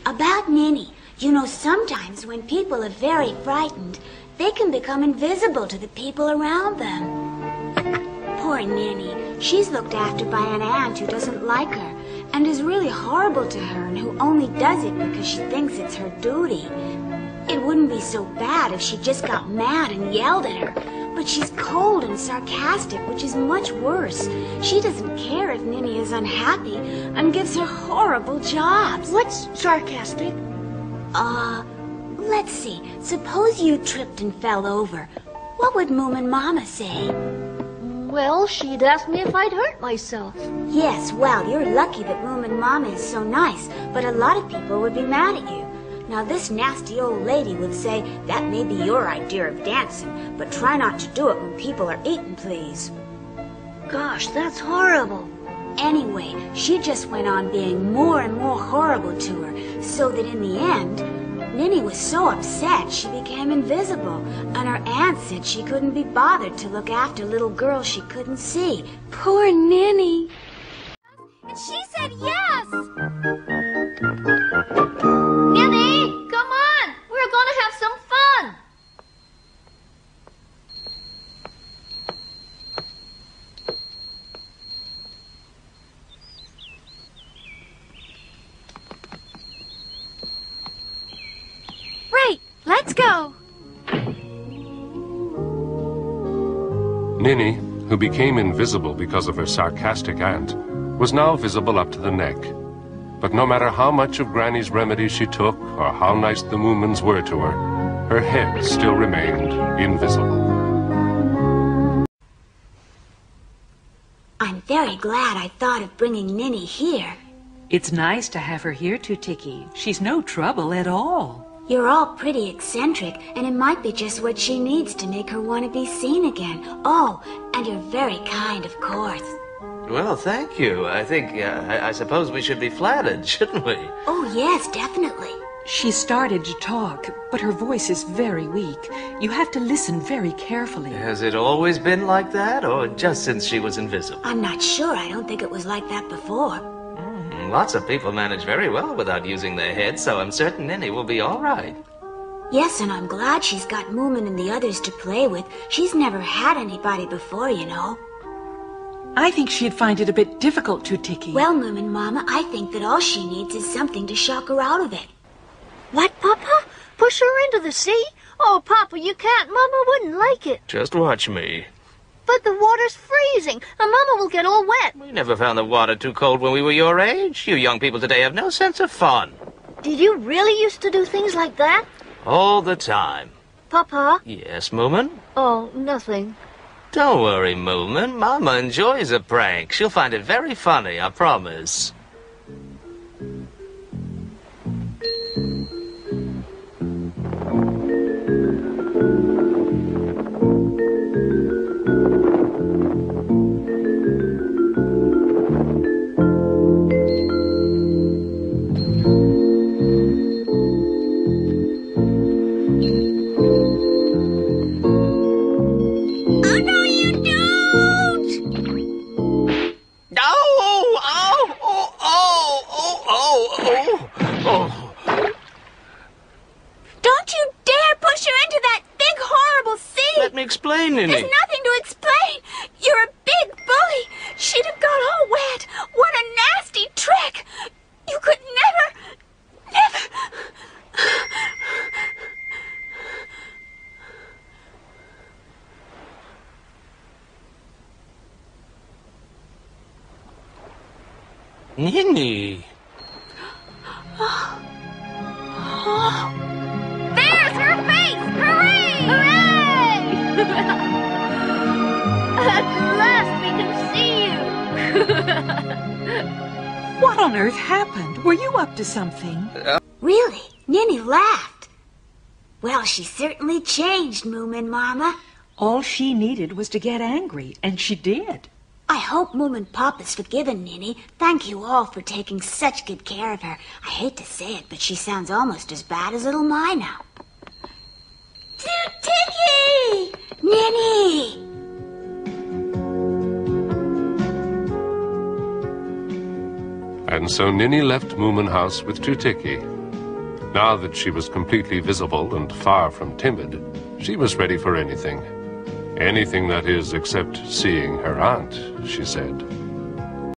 About Ninny, you know, sometimes when people are very frightened, they can become invisible to the people around them. Poor Ninny. She's looked after by an aunt who doesn't like her and is really horrible to her and who only does it because she thinks it's her duty. It wouldn't be so bad if she just got mad and yelled at her, but she's cold and sarcastic, which is much worse. She doesn't care if Ninny is unhappy and gives her horrible jobs. What's sarcastic? Let's see. Suppose you tripped and fell over. What would Moomin Mama say? Well, she'd ask me if I'd hurt myself. Yes, well, you're lucky that Moomin Mama is so nice, but a lot of people would be mad at you. Now, this nasty old lady would say, that may be your idea of dancing, but try not to do it when people are eating, please. Gosh, that's horrible. Anyway, she just went on being more and more horrible to her, so that in the end, Ninny was so upset she became invisible, and her aunt said she couldn't be bothered to look after little girls she couldn't see. Poor Ninny. And she said yes! Ninny, come on! We're gonna have some fun! Right, let's go! Ninny, who became invisible because of her sarcastic aunt, was now visible up to the neck. But no matter how much of Granny's remedies she took, or how nice the Moomins were to her head still remained invisible. I'm very glad I thought of bringing Ninny here. It's nice to have her here, Tutiki. She's no trouble at all. You're all pretty eccentric, and it might be just what she needs to make her want to be seen again. Oh, and you're very kind, of course. Well, thank you. I think, I suppose we should be flattered, shouldn't we? Oh, yes, definitely. She started to talk, but her voice is very weak. You have to listen very carefully. Has it always been like that, or just since she was invisible? I'm not sure. I don't think it was like that before. Lots of people manage very well without using their heads, so I'm certain Ninny will be all right. Yes, and I'm glad she's got Moomin and the others to play with. She's never had anybody before, you know. I think she'd find it a bit difficult, Tutiki. Well, Moomin Mama, I think that all she needs is something to shock her out of it. What, Papa? Push her into the sea? Oh, Papa, you can't. Mama wouldn't like it. Just watch me. But the water's freezing, and Mama will get all wet. We never found the water too cold when we were your age. You young people today have no sense of fun. Did you really used to do things like that? All the time. Papa? Yes, Moomin? Oh, nothing. Don't worry, Moomin. Mama enjoys a prank. She'll find it very funny, I promise. Don't you dare push her into that big, horrible sea! Let me explain, Ninny. There's nothing to explain. You're a big bully. She'd have got all wet. What a nasty trick. You could never... Ninny. There's her face! Hooray! Hooray! At last we can see you! What on earth happened? Were you up to something? Really? Ninny laughed. Well, she certainly changed, Moomin Mama. All she needed was to get angry, and she did. I hope Moomin Papa's forgiven Ninny. Thank you all for taking such good care of her. I hate to say it, but she sounds almost as bad as little Mai now. Tutiki! Ninny! And so Ninny left Moomin House with Tutiki, Now that she was completely visible and far from timid, she was ready for anything. Anything, that is, except seeing her aunt, she said.